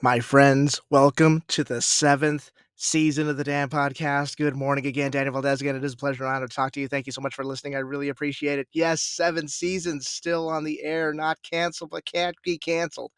My friends, welcome to the seventh season of the Dan Podcast. Good morning again, DanpodValdres. Again, it is a pleasure and honor to talk to you. Thank you so much for listening. I really appreciate it. Yes, 7 seasons still on the air, not canceled, but can't be canceled.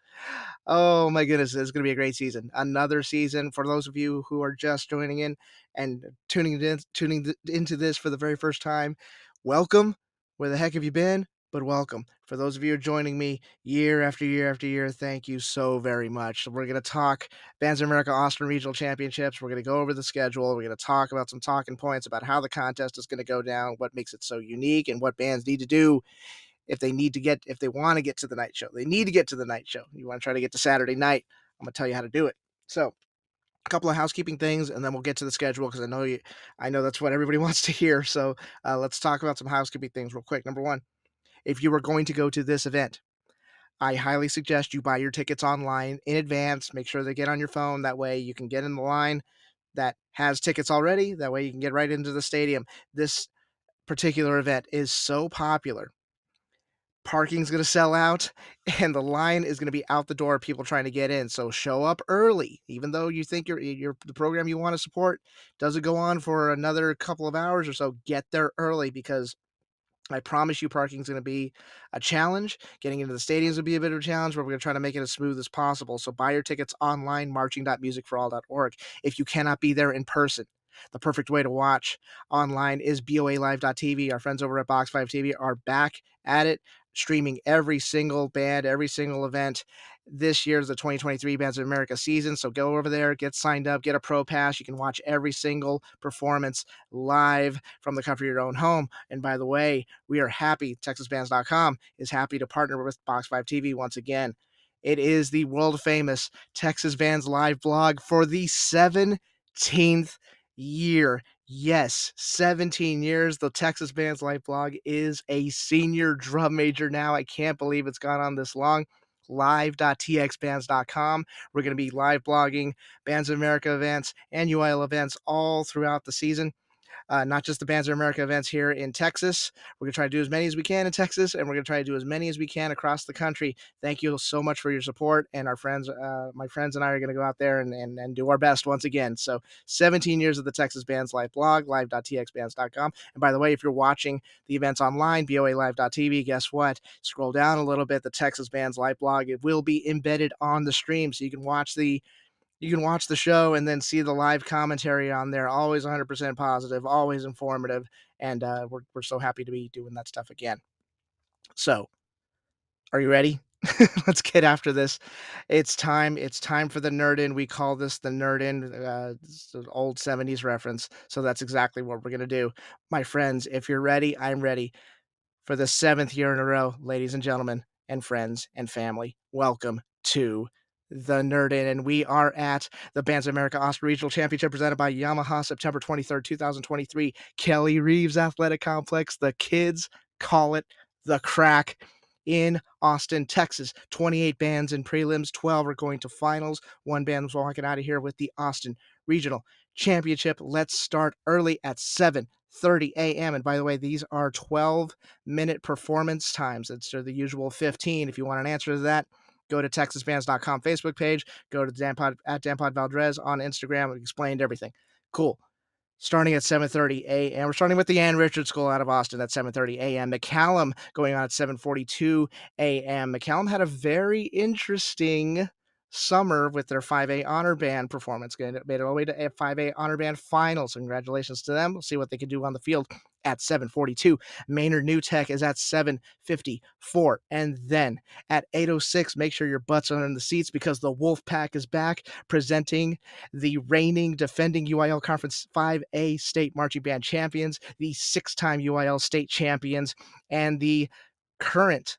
Oh my goodness, it's going to be a great season. Another season for those of you who are just joining in and tuning into this for the very first time. Welcome. Where the heck have you been? But welcome. For those of you who are joining me year after year after year, thank you so very much. We're going to talk Bands of America Austin Regional Championships. We're going to go over the schedule. We're going to talk about some talking points about how the contest is going to go down, what makes it so unique, and what bands need to do if they want to get to the night show. They need to get to the night show. You want to try to get to Saturday night, I'm going to tell you how to do it. So, a couple of housekeeping things, and then we'll get to the schedule because I know that's what everybody wants to hear. So, let's talk about some housekeeping things real quick. Number one, if you are going to go to this event, I highly suggest you buy your tickets online in advance. Make sure they get on your phone. That way you can get in the line that has tickets already. That way you can get right into the stadium. This particular event is so popular. Parking's going to sell out and the line is going to be out the door, people trying to get in. So show up early, even though you think you're the program you want to support doesn't go on for another couple of hours or so. Get there early because I promise you parking is going to be a challenge. Getting into the stadiums will be a bit of a challenge, but we're going to try to make it as smooth as possible. So buy your tickets online, marching.musicforall.org. If you cannot be there in person, the perfect way to watch online is BOALive.tv. Our friends over at Box 5 TV are back at it, streaming every single band, every single event. This year's the 2023 Bands of America season. So go over there, get signed up, get a pro pass. You can watch every single performance live from the comfort of your own home. And by the way, we are happy, TxBands.com is happy to partner with Box 5 TV once again. It is the world famous Texas Bands live blog for the 17th year. Yes, 17 years. The Texas Bands live blog is a senior drum major now. I can't believe it's gone on this long. Live.TxBands.com. We're going to be live blogging Bands of America events and UIL events all throughout the season. Not just the Bands of America events here in Texas. We're going to try to do as many as we can in Texas, and we're going to try to do as many as we can across the country. Thank you so much for your support, and my friends and I are going to go out there and do our best once again. So 17 years of the Texas Bands Live blog, live.txbands.com. And by the way, if you're watching the events online, BOALive.tv, guess what? Scroll down a little bit, the Texas Bands Live blog, it will be embedded on the stream, so you can watch the show and then see the live commentary on there. Always 100% positive, always informative, and we're so happy to be doing that stuff again. So, are you ready? Let's get after this. It's time. It's time for the nerd in. We call this the nerd in. It's an old 70s reference. So that's exactly what we're gonna do, my friends. If you're ready, I'm ready for the seventh year in a row, ladies and gentlemen, and friends and family. Welcome to the Nerd In, and we are at the Bands of America Austin Regional Championship presented by Yamaha, September 23rd, 2023. Kelly Reeves Athletic Complex. The kids call it the Crack in Austin, Texas. 28 bands in prelims, 12 are going to finals. One band was walking out of here with the Austin Regional Championship. Let's start early at 7:30 a.m. And by the way, these are 12-minute performance times. It's the usual 15. If you want an answer to that, go to TexasBands.com Facebook page, go to DanpodValdres on Instagram. We explained everything. Cool. Starting at 7:30 a.m. We're starting with the Ann Richards School out of Austin at 7:30 a.m. McCallum going on at 7:42 a.m. McCallum had a very interesting summer with their 5A honor band performance. Made it all the way to a 5A honor band finals. So congratulations to them. We'll see what they can do on the field at 7:42. Maynard New Tech is at 7:54. And then at 8:06, make sure your butts are in the seats because the Wolf Pack is back presenting the reigning defending UIL Conference 5A state marching band champions, the 6-time UIL state champions, and the current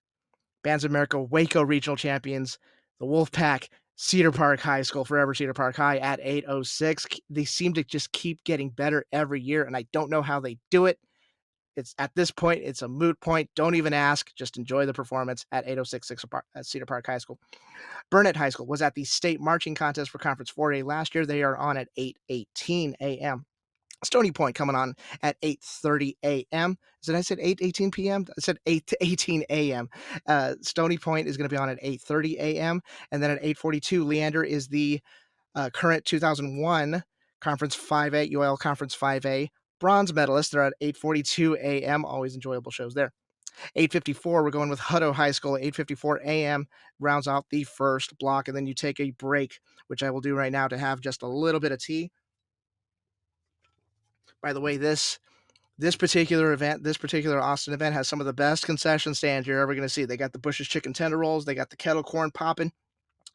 Bands of America Waco regional champions, the Wolfpack Cedar Park High School, forever Cedar Park High at 8:06. They seem to just keep getting better every year, and I don't know how they do it. It's at this point, it's a moot point. Don't even ask. Just enjoy the performance at 8:06 at Cedar Park High School. Burnett High School was at the state marching contest for Conference 4A last year. They are on at 8:18 a.m. Stony Point coming on at 8:30 a.m. Did I said 8:18 p.m.? I said 8 to 18 a.m. Stony Point is going to be on at 8:30 a.m. And then at 8:42, Leander is the current 2001 Conference 5A, UIL Conference 5A bronze medalist. They're at 8:42 a.m. Always enjoyable shows there. 8:54, we're going with Hutto High School. 8:54 a.m. rounds out the first block, and then you take a break, which I will do right now to have just a little bit of tea. By the way, this particular event, this particular Austin event, has some of the best concession stands you're ever going to see. They got the Bush's chicken tender rolls, they got the kettle corn popping.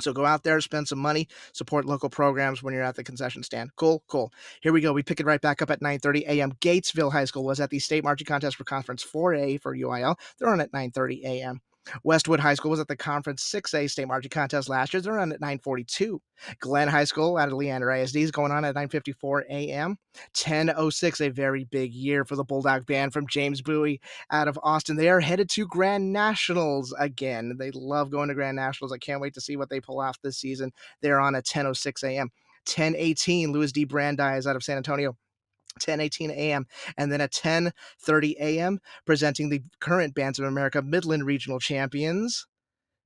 So go out there, spend some money, support local programs when you're at the concession stand. Cool, cool. Here we go. We pick it right back up at 9:30 a.m. Gatesville High School was at the state marching contest for Conference 4A for UIL. They're on at 9:30 a.m. Westwood High School was at the Conference 6A state marching contest last year. They're on at 9:42. Glenn High School out of Leander ISD is going on at 9:54 a.m. 10:06, a very big year for the Bulldog Band from James Bowie out of Austin. They are headed to Grand Nationals again. They love going to Grand Nationals. I can't wait to see what they pull off this season. They're on at 10:06 a.m. 10:18, Louis D. Brandeis out of San Antonio. 10:18 a.m. And then at 10:30 a.m., presenting the current Bands of America Midland Regional Champions,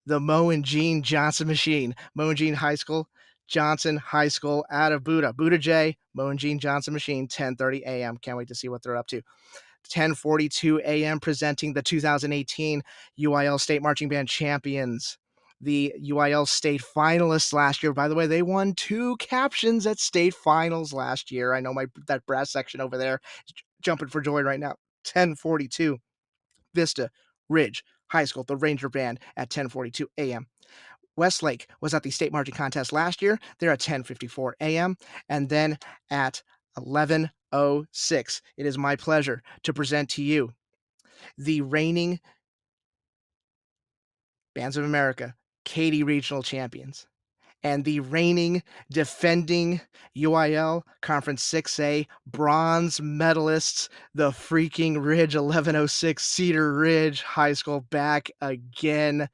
the Mo and Gene Johnson Machine. Mo and Gene High School, Johnson High School out of Buda. Buda J, Mo and Gene Johnson Machine, 10:30 a.m. Can't wait to see what they're up to. 10:42 a.m. presenting the 2018 UIL State Marching Band Champions. The UIL state finalists last year. By the way, they won 2 captions at state finals last year. I know that brass section over there is jumping for joy right now. 10:42, Vista Ridge High School, the Ranger Band at 10:42 a.m. Westlake was at the state marching contest last year. They're at 10:54 a.m. And then at 11:06, it is my pleasure to present to you the reigning Bands of America Katy Regional Champions and the reigning defending UIL Conference 6A bronze medalists, the freaking Ridge 1106 Cedar Ridge High School, back again,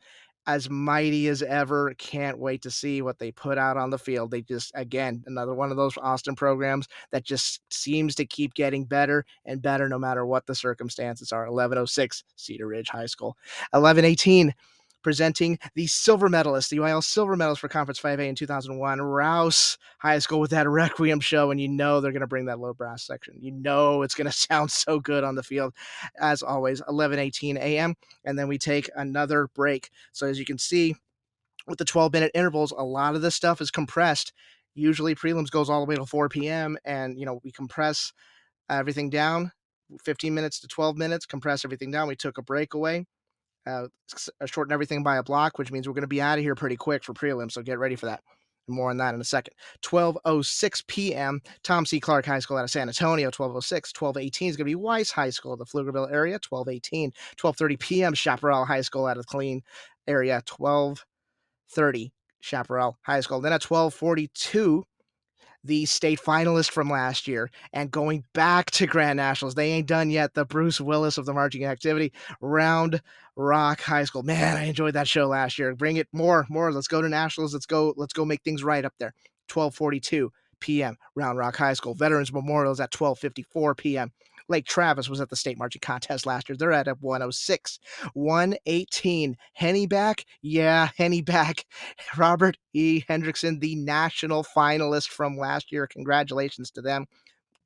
as mighty as ever. Can't wait to see what they put out on the field. They just, again, another one of those Austin programs that just seems to keep getting better and better no matter what the circumstances are. 1106 Cedar Ridge High School. 1118, presenting the silver medalist, the UIL silver medalist for Conference 5A in 2001, Rouse High School, with that Requiem show, and you know they're going to bring that low brass section. You know it's going to sound so good on the field. As always, 11:18 a.m., and then we take another break. So as you can see, with the 12-minute intervals, a lot of this stuff is compressed. Usually prelims goes all the way to 4 p.m., and we compress everything down, 15 minutes to 12 minutes, compress everything down. We took a break away, shorten everything by a block, which means we're going to be out of here pretty quick for prelims. So get ready for that. More on that in a second. 12:06 p.m. Tom C. Clark High School out of San Antonio. 12:06. 12:18 is going to be Weiss High School, the Pflugerville area. 12:18. 12:30 p.m. Chaparral High School out of the Killeen area. 12:30 Chaparral High School. Then at 12:42, the state finalist from last year and going back to Grand Nationals. They ain't done yet. The Bruce Willis of the marching activity, Round Rock High School. Man, I enjoyed that show last year. Bring it more. Let's go to Nationals. Let's go make things right up there. 12:42 p.m. Round Rock High School. Veterans Memorials at 12:54 p.m. Lake Travis was at the state marching contest last year. They're at a 106. 118. Henny back? Yeah, Henny back. Robert E. Hendrickson, the national finalist from last year. Congratulations to them.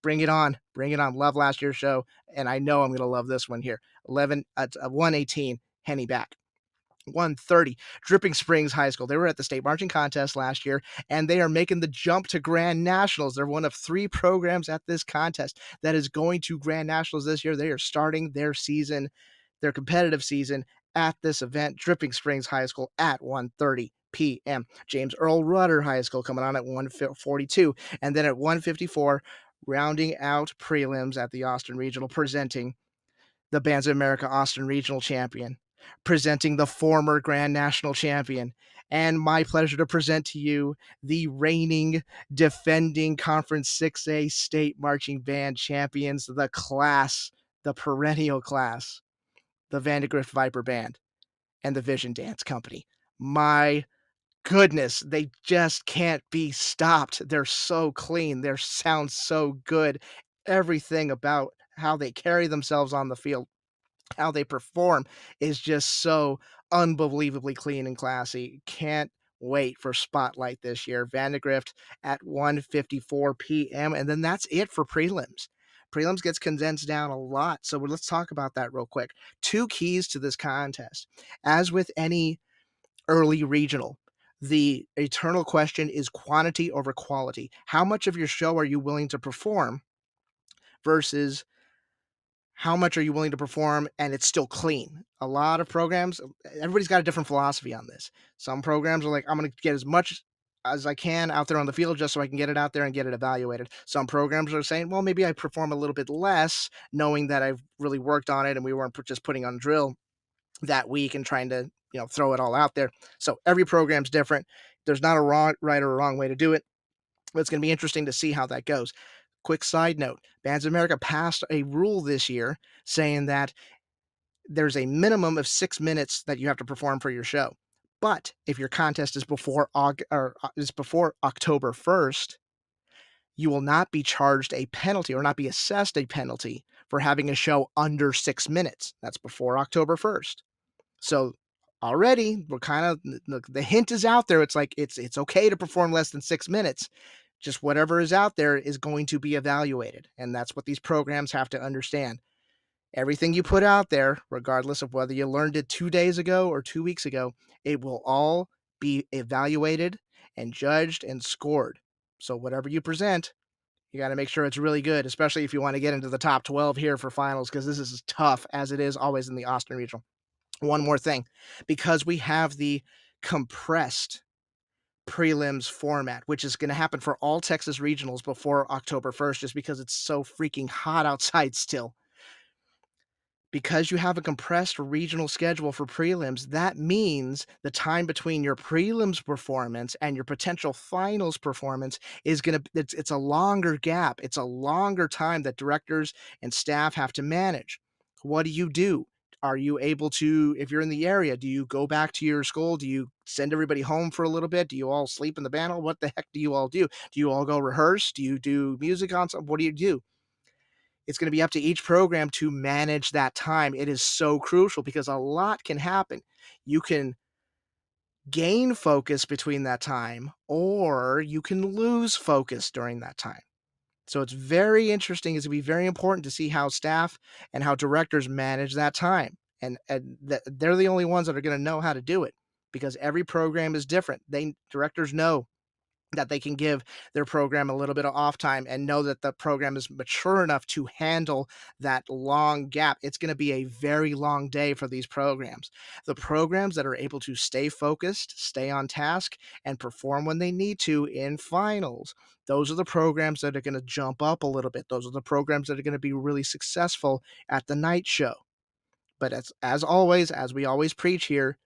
Bring it on. Bring it on. Love last year's show, and I know I'm going to love this one here. 118. Henny back. 130, Dripping Springs High School. They were at the state marching contest last year, and they are making the jump to Grand Nationals. They're one of 3 programs at this contest that is going to Grand Nationals this year. They are starting their season, their competitive season, at this event. Dripping Springs High School at 1:30 p.m. James Earl Rudder High School coming on at 1:42, and then at 1:54, rounding out prelims at the Austin Regional, presenting the Bands of America Austin Regional Champion, presenting the former Grand National Champion, and my pleasure to present to you the reigning, defending Conference 6A State Marching Band Champions, the class, the perennial class, the Vandegrift Viper Band, and the Vision Dance Company. My goodness, they just can't be stopped. They're so clean. Their sound so good. everything about how they carry themselves on the field, how they perform is just so unbelievably clean and classy. Can't wait for Spotlight this year. Vandegrift at 1:54 p.m. And then that's it for prelims. Prelims gets condensed down a lot. So let's talk about that real quick. Two keys to this contest. As with any early regional, the eternal question is quantity over quality. How much of your show are you willing to perform versus how much are you willing to perform and it's still clean? A lot of programs, everybody's got a different philosophy on this. Some programs are like, I'm going to get as much as I can out there on the field just so I can get it out there and get it evaluated. Some programs are saying, well, maybe I perform a little bit less, knowing that I've really worked on it and we weren't just putting on drill that week and trying to, throw it all out there. So every program's different. There's not a wrong, right or a wrong way to do it. But it's going to be interesting to see how that goes. Quick side note, Bands of America passed a rule this year saying that there's a minimum of 6 minutes that you have to perform for your show. But if your contest is before October 1st, you will not be charged a penalty or not be assessed a penalty for having a show under 6 minutes. That's before October 1st. So already we're kind of the hint is out there. It's like it's okay to perform less than 6 minutes. Just whatever is out there is going to be evaluated. And that's what these programs have to understand. Everything you put out there, regardless of whether you learned it 2 days ago or 2 weeks ago, it will all be evaluated and judged and scored. So whatever you present, you got to make sure it's really good, especially if you want to get into the top 12 here for finals, because this is as tough as it is always in the Austin Regional. One more thing, because we have the compressed prelims format, which is going to happen for all Texas regionals before October 1st, just because it's so freaking hot outside still. Because you have a compressed regional schedule for prelims, that means the time between your prelims performance and your potential finals performance is going to, it's a longer gap. It's a longer time that directors and staff have to manage. What do you do? Are you able to, if you're in the area, do you go back to your school? Do you send everybody home for a little bit? Do you all sleep in the band? What the heck do you all do? Do you all go rehearse? Do you do music on something? What do you do? It's going to be up to each program to manage that time. It is so crucial because a lot can happen. You can gain focus between that time, or you can lose focus during that time. So it's very interesting. It's going to be very important to see how staff and how directors manage that time. And they're the only ones that are going to know how to do it because every program is different. Directors know that they can give their program a little bit of off time and know that the program is mature enough to handle that long gap. It's going to be a very long day for these programs. The programs that are able to stay focused, stay on task, and perform when they need to in finals, those are the programs that are going to jump up a little bit. Those are the programs that are going to be really successful at the night show. But as always, as we always preach here,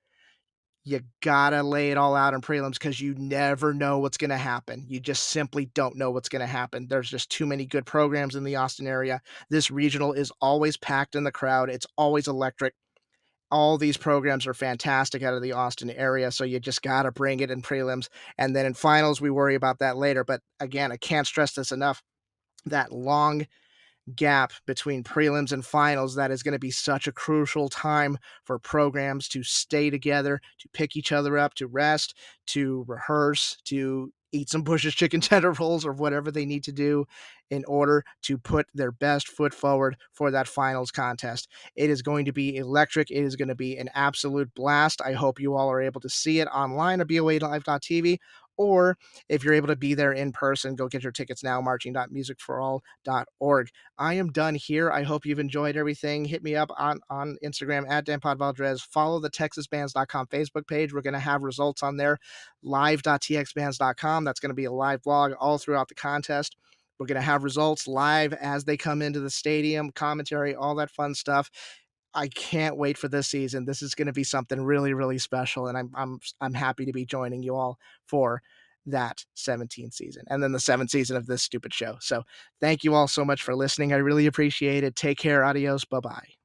you gotta lay it all out in prelims because you never know what's gonna happen. You just simply don't know what's gonna happen. There's just too many good programs in the Austin area. This regional is always packed in the crowd. It's always electric. All these programs are fantastic out of the Austin area, so you just gotta bring it in prelims. And then in finals, we worry about that later. But again, I can't stress this enough. That long gap between prelims and finals, that is going to be such a crucial time for programs to stay together, to pick each other up, to rest, to rehearse, to eat some Bush's chicken tender rolls or whatever they need to do in order to put their best foot forward for that finals contest. It is going to be electric. It is going to be an absolute blast. I hope you all are able to see it online at BOALive.tv, or if you're able to be there in person, go get your tickets now, marching.musicforall.org. I am done here. I hope you've enjoyed everything. Hit me up on Instagram at DanpodValdres. Follow the TexasBands.com Facebook page. We're going to have results on there. Live.TxBands.com. That's going to be a live blog all throughout the contest. We're going to have results live as they come into the stadium, commentary, all that fun stuff. I can't wait for this season. This is going to be something really, really special, and I'm happy to be joining you all for that 17th season and then the 7th season of this stupid show. So thank you all so much for listening. I really appreciate it. Take care. Adios. Bye-bye.